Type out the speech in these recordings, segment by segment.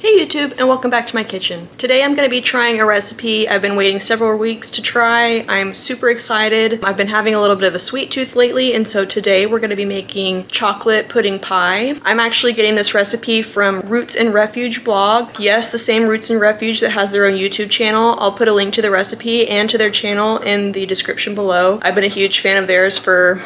Hey YouTube, and welcome back to my kitchen. Today I'm going to be trying a recipe I've been waiting several weeks to try. I'm super excited. I've been having a little bit of a sweet tooth lately, and so today we're going to be making chocolate pudding pie. I'm actually getting this recipe from Roots and Refuge blog. Yes, the same Roots and Refuge that has their own YouTube channel. I'll put a link to the recipe and to their channel in the description below. I've been a huge fan of theirs for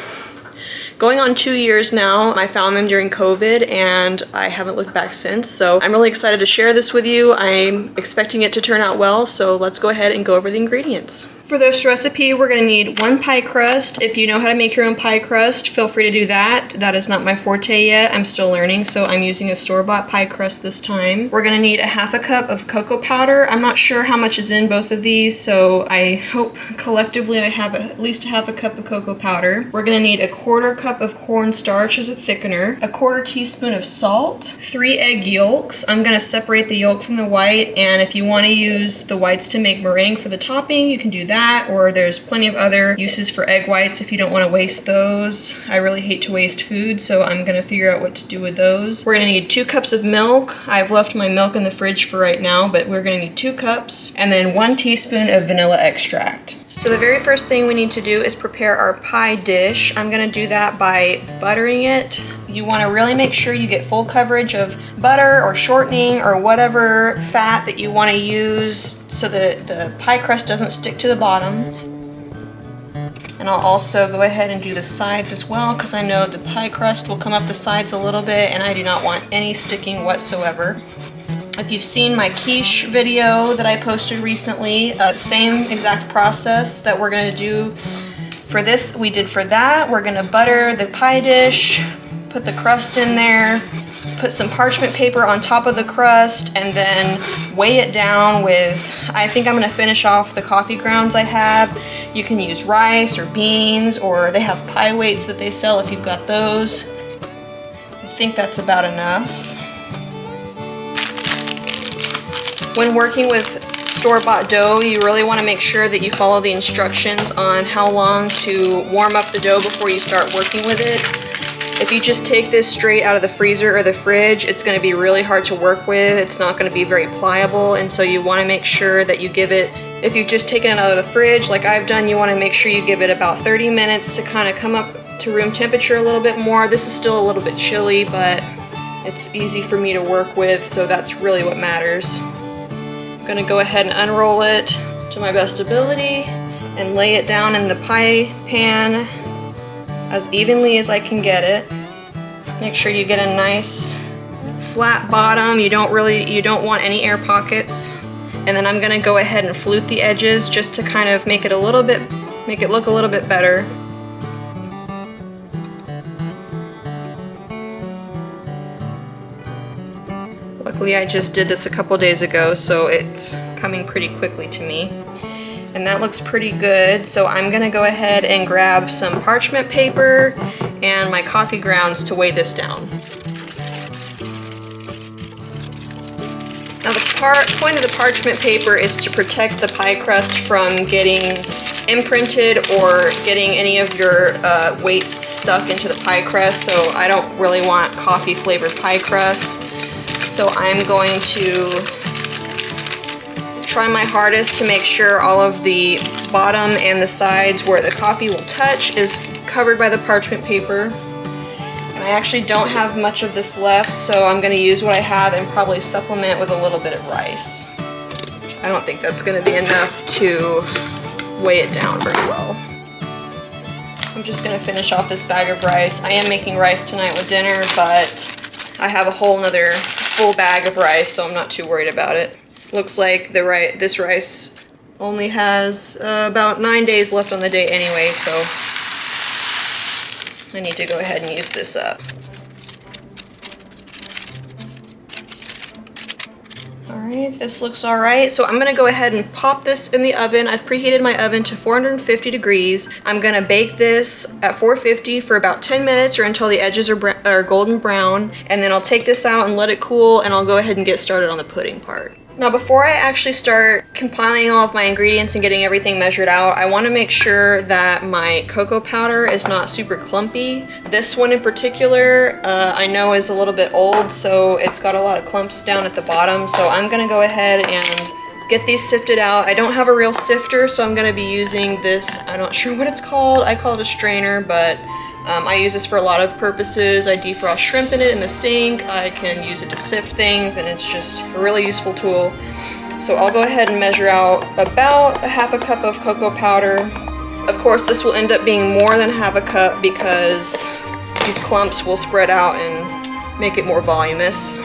going on 2 years now. I found them during COVID and I haven't looked back since, so I'm really excited to share this with you. I'm expecting it to turn out well, so let's go ahead and go over the ingredients. For this recipe, we're going to need 1 pie crust. If you know how to make your own pie crust, feel free to do that. That is not my forte yet. I'm still learning, so I'm using a store-bought pie crust this time. We're going to need a 1/2 cup of cocoa powder. I'm not sure how much is in both of these, so I hope collectively I have at least a 1/2 cup of cocoa powder. We're going to need a 1/4 cup of cornstarch as a thickener, a 1/4 teaspoon of salt, 3 egg yolks. I'm going to separate the yolk from the white, and if you want to use the whites to make meringue for the topping, you can do that. Or there's plenty of other uses for egg whites if you don't want to waste those. I really hate to waste food, so I'm going to figure out what to do with those. We're going to need 2 cups of milk. I've left my milk in the fridge for right now, but we're going to need 2 cups, and then 1 teaspoon of vanilla extract. So the very first thing we need to do is prepare our pie dish. I'm going to do that by buttering it. You want to really make sure you get full coverage of butter or shortening or whatever fat that you want to use so that the pie crust doesn't stick to the bottom. And I'll also go ahead and do the sides as well, because I know the pie crust will come up the sides a little bit and I do not want any sticking whatsoever. If you've seen my quiche video that I posted recently, same exact process that we're going to do for this, we did for that. We're going to butter the pie dish, put the crust in there, put some parchment paper on top of the crust, and then weigh it down with, I think I'm going to finish off the coffee grounds I have. You can use rice or beans, or they have pie weights that they sell if you've got those. I think that's about enough. When working with store-bought dough, you really want to make sure that you follow the instructions on how long to warm up the dough before you start working with it. If you just take this straight out of the freezer or the fridge, it's going to be really hard to work with. It's not going to be very pliable, and so you want to make sure that you give it, if you've just taken it out of the fridge like I've done, you want to make sure you give it about 30 minutes to kind of come up to room temperature a little bit more. This is still a little bit chilly, but it's easy for me to work with, so that's really what matters. I'm going to go ahead and unroll it to my best ability and lay it down in the pie pan as evenly as I can get it. Make sure you get a nice flat bottom. You don't want any air pockets. And then I'm going to go ahead and flute the edges just to kind of make it look a little bit better. Luckily, I just did this a couple days ago, so it's coming pretty quickly to me. And that looks pretty good, so I'm going to go ahead and grab some parchment paper and my coffee grounds to weigh this down. Now the point of the parchment paper is to protect the pie crust from getting imprinted or getting any of your weights stuck into the pie crust, so I don't really want coffee flavored pie crust. So I'm going to try my hardest to make sure all of the bottom and the sides where the coffee will touch is covered by the parchment paper. And I actually don't have much of this left, so I'm going to use what I have and probably supplement with a little bit of rice. I don't think that's going to be enough to weigh it down very well. I'm just going to finish off this bag of rice. I am making rice tonight with dinner, but I have a whole nother full bag of rice, so I'm not too worried about it. Looks like this rice only has about 9 days left on the day anyway, so I need to go ahead and use this up. Alright, this looks alright. So I'm going to go ahead and pop this in the oven. I've preheated my oven to 450 degrees. I'm going to bake this at 450 for about 10 minutes or until the edges are golden brown. And then I'll take this out and let it cool, and I'll go ahead and get started on the pudding part. Now before I actually start compiling all of my ingredients and getting everything measured out, I want to make sure that my cocoa powder is not super clumpy. This one in particular, I know is a little bit old, so it's got a lot of clumps down at the bottom, so I'm going to go ahead and get these sifted out. I don't have a real sifter, so I'm going to be using this, I'm not sure what it's called, I call it a strainer, but I use this for a lot of purposes. I defrost shrimp in it in the sink. I can use it to sift things, and it's just a really useful tool. So I'll go ahead and measure out about a half a cup of cocoa powder. Of course, this will end up being more than half a cup because these clumps will spread out and make it more voluminous.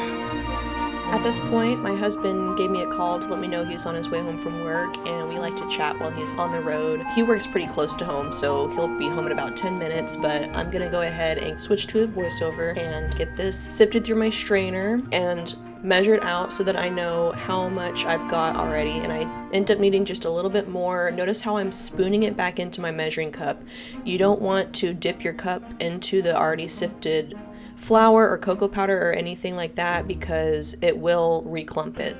At this point, my husband gave me a call to let me know he's on his way home from work, and we like to chat while he's on the road. He works pretty close to home, so he'll be home in about 10 minutes, but I'm gonna go ahead and switch to a voiceover and get this sifted through my strainer and measured out so that I know how much I've got already, and I end up needing just a little bit more. Notice how I'm spooning it back into my measuring cup. You don't want to dip your cup into the already sifted flour or cocoa powder or anything like that because it will reclump it.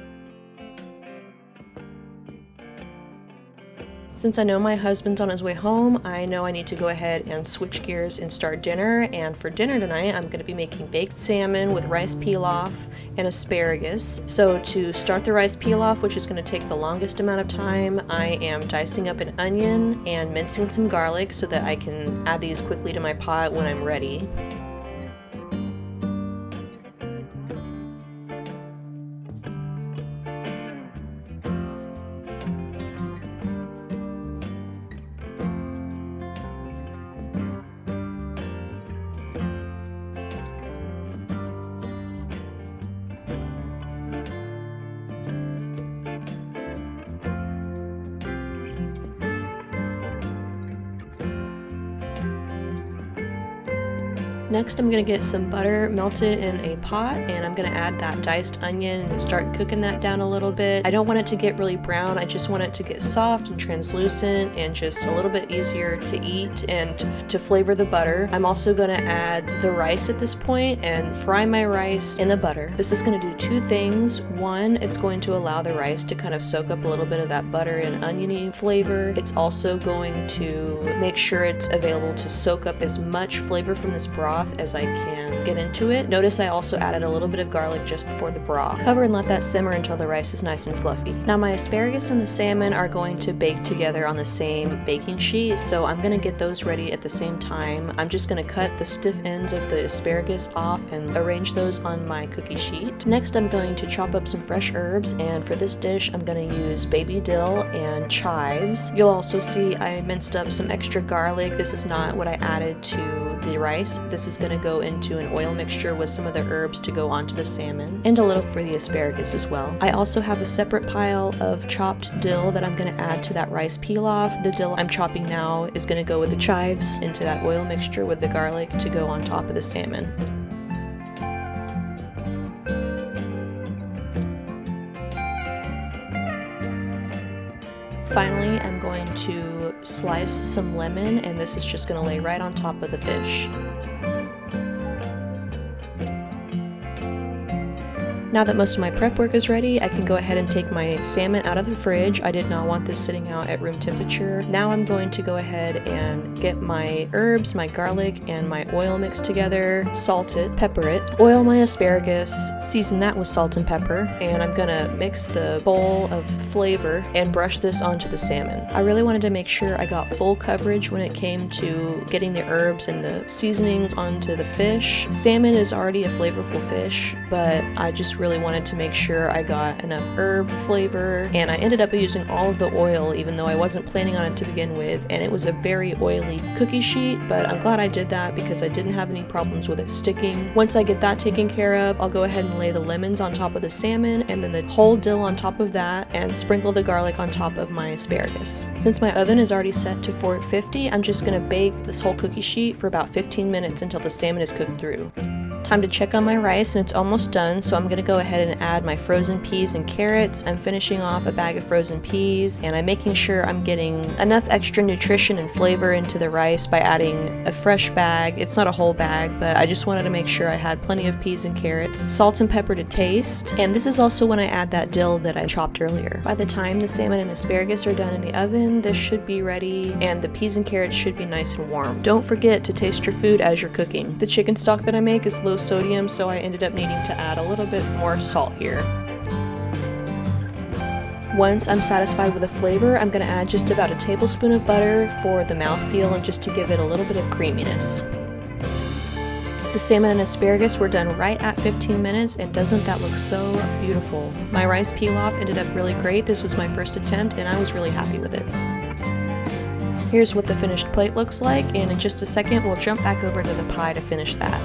Since I know my husband's on his way home, I know I need to go ahead and switch gears and start dinner. And for dinner tonight, I'm going to be making baked salmon with rice pilaf and asparagus. So to start the rice pilaf, which is going to take the longest amount of time, I am dicing up an onion and mincing some garlic so that I can add these quickly to my pot when I'm ready. Next, I'm going to get some butter melted in a pot, and I'm going to add that diced onion and start cooking that down a little bit. I don't want it to get really brown, I just want it to get soft and translucent and just a little bit easier to eat and to flavor the butter. I'm also going to add the rice at this point and fry my rice in the butter. This is going to do two things. One, it's going to allow the rice to kind of soak up a little bit of that butter and oniony flavor. It's also going to make sure it's available to soak up as much flavor from this broth as I can get into it. Notice I also added a little bit of garlic just before the broth. Cover and let that simmer until the rice is nice and fluffy. Now my asparagus and the salmon are going to bake together on the same baking sheet, so I'm going to get those ready at the same time. I'm just going to cut the stiff ends of the asparagus off and arrange those on my cookie sheet. Next, I'm going to chop up some fresh herbs, and for this dish I'm going to use baby dill and chives. You'll also see I minced up some extra garlic. This is not what I added to the rice. This is going to go into an oil mixture with some of the herbs to go onto the salmon, and a little for the asparagus as well. I also have a separate pile of chopped dill that I'm going to add to that rice pilaf. The dill I'm chopping now is going to go with the chives into that oil mixture with the garlic to go on top of the salmon. Finally, I'm going to slice some lemon, and this is just going to lay right on top of the fish. Now that most of my prep work is ready, I can go ahead and take my salmon out of the fridge. I did not want this sitting out at room temperature. Now I'm going to go ahead and get my herbs, my garlic, and my oil mixed together, salt it, pepper it, oil my asparagus, season that with salt and pepper, and I'm gonna mix the bowl of flavor and brush this onto the salmon. I really wanted to make sure I got full coverage when it came to getting the herbs and the seasonings onto the fish. Salmon is already a flavorful fish, but I just really wanted to make sure I got enough herb flavor, and I ended up using all of the oil even though I wasn't planning on it to begin with, and it was a very oily cookie sheet, but I'm glad I did that because I didn't have any problems with it sticking. Once I get that taken care of, I'll go ahead and lay the lemons on top of the salmon and then the whole dill on top of that, and sprinkle the garlic on top of my asparagus. Since my oven is already set to 450, I'm just going to bake this whole cookie sheet for about 15 minutes until the salmon is cooked through. Time to check on my rice, and it's almost done, so I'm gonna go ahead and add my frozen peas and carrots. I'm finishing off a bag of frozen peas, and I'm making sure I'm getting enough extra nutrition and flavor into the rice by adding a fresh bag. It's not a whole bag, but I just wanted to make sure I had plenty of peas and carrots. Salt and pepper to taste, and this is also when I add that dill that I chopped earlier. By the time the salmon and asparagus are done in the oven, this should be ready, and the peas and carrots should be nice and warm. Don't forget to taste your food as you're cooking. The chicken stock that I make is low sodium, so I ended up needing to add a little bit more salt here. Once I'm satisfied with the flavor, I'm going to add just about a tablespoon of butter for the mouthfeel and just to give it a little bit of creaminess. The salmon and asparagus were done right at 15 minutes, and doesn't that look so beautiful? My rice pilaf ended up really great. This was my first attempt and I was really happy with it. Here's what the finished plate looks like, and in just a second we'll jump back over to the pie to finish that.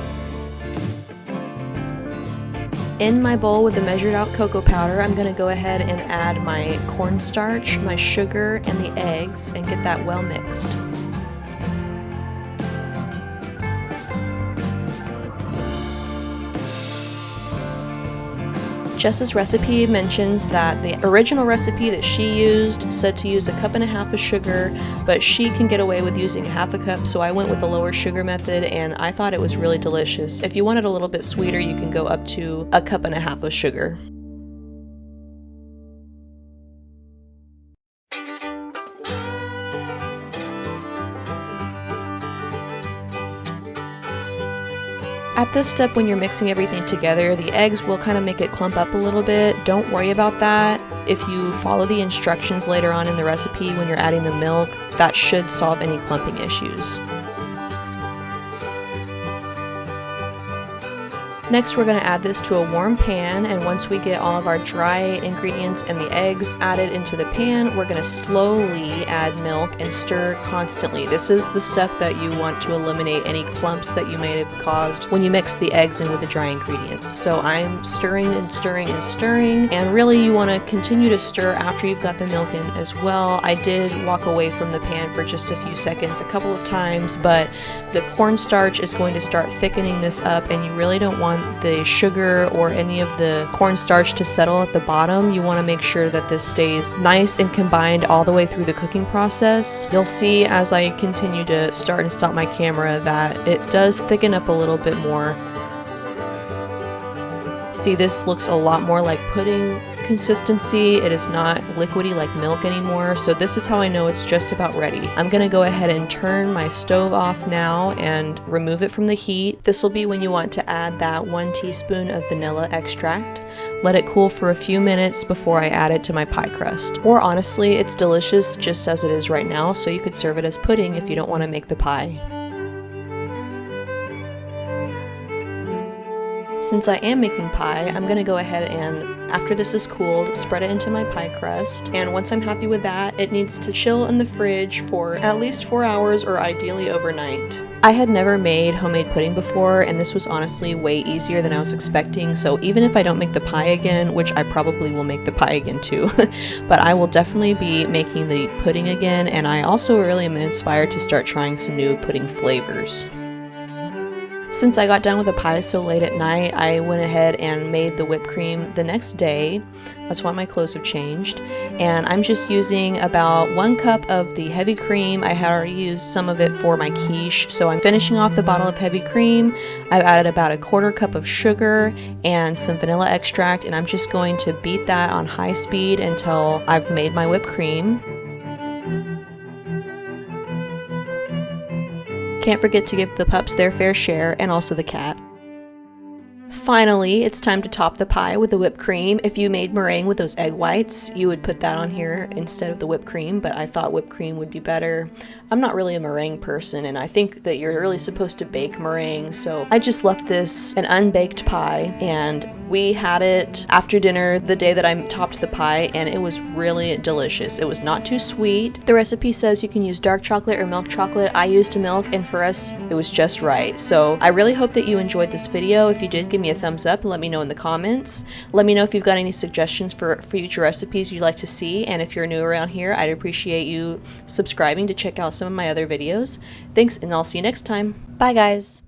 In my bowl with the measured out cocoa powder, I'm going to go ahead and add my cornstarch, my sugar, and the eggs and get that well mixed. Jess's recipe mentions that the original recipe that she used said to use 1.5 cups of sugar, but she can get away with using 1/2 cup, so I went with the lower sugar method, and I thought it was really delicious. If you want it a little bit sweeter, you can go up to 1.5 cups of sugar. At this step, when you're mixing everything together, the eggs will kind of make it clump up a little bit. Don't worry about that. If you follow the instructions later on in the recipe when you're adding the milk, that should solve any clumping issues. Next, we're going to add this to a warm pan, and once we get all of our dry ingredients and the eggs added into the pan, we're going to slowly add milk and stir constantly. This is the step that you want to eliminate any clumps that you may have caused when you mix the eggs in with the dry ingredients. So I'm stirring and stirring and stirring, and really you want to continue to stir after you've got the milk in as well. I did walk away from the pan for just a few seconds a couple of times, but the cornstarch is going to start thickening this up, and you really don't want the sugar or any of the cornstarch to settle at the bottom. You want to make sure that this stays nice and combined all the way through the cooking process. You'll see as I continue to start and stop my camera that it does thicken up a little bit more. See, this looks a lot more like pudding consistency. It is not liquidy like milk anymore, so this is how I know it's just about ready. I'm gonna go ahead and turn my stove off now and remove it from the heat. This will be when you want to add that 1 teaspoon of vanilla extract. Let it cool for a few minutes before I add it to my pie crust. Or honestly, it's delicious just as it is right now, so you could serve it as pudding if you don't want to make the pie. Since I am making pie, I'm going to go ahead and, after this is cooled, spread it into my pie crust. And once I'm happy with that, it needs to chill in the fridge for at least 4 hours or ideally overnight. I had never made homemade pudding before, and this was honestly way easier than I was expecting, so even if I don't make the pie again, which I probably will make the pie again too, but I will definitely be making the pudding again, and I also really am inspired to start trying some new pudding flavors. Since I got done with the pie so late at night, I went ahead and made the whipped cream the next day. That's why my clothes have changed. And I'm just using about 1 cup of the heavy cream. I had already used some of it for my quiche, so I'm finishing off the bottle of heavy cream. I've added about 1/4 cup of sugar and some vanilla extract, and I'm just going to beat that on high speed until I've made my whipped cream. Can't forget to give the pups their fair share, and also the cat. Finally, it's time to top the pie with the whipped cream. If you made meringue with those egg whites, you would put that on here instead of the whipped cream, but I thought whipped cream would be better. I'm not really a meringue person, and I think that you're really supposed to bake meringue, so I just left this an unbaked pie, and we had it after dinner the day that I topped the pie, and it was really delicious. It was not too sweet. The recipe says you can use dark chocolate or milk chocolate. I used milk, and for us, it was just right. So I really hope that you enjoyed this video. If you did, give me a thumbs up and let me know in the comments. Let me know if you've got any suggestions for future recipes you'd like to see, and if you're new around here, I'd appreciate you subscribing to check out some of my other videos. Thanks, and I'll see you next time. Bye, guys.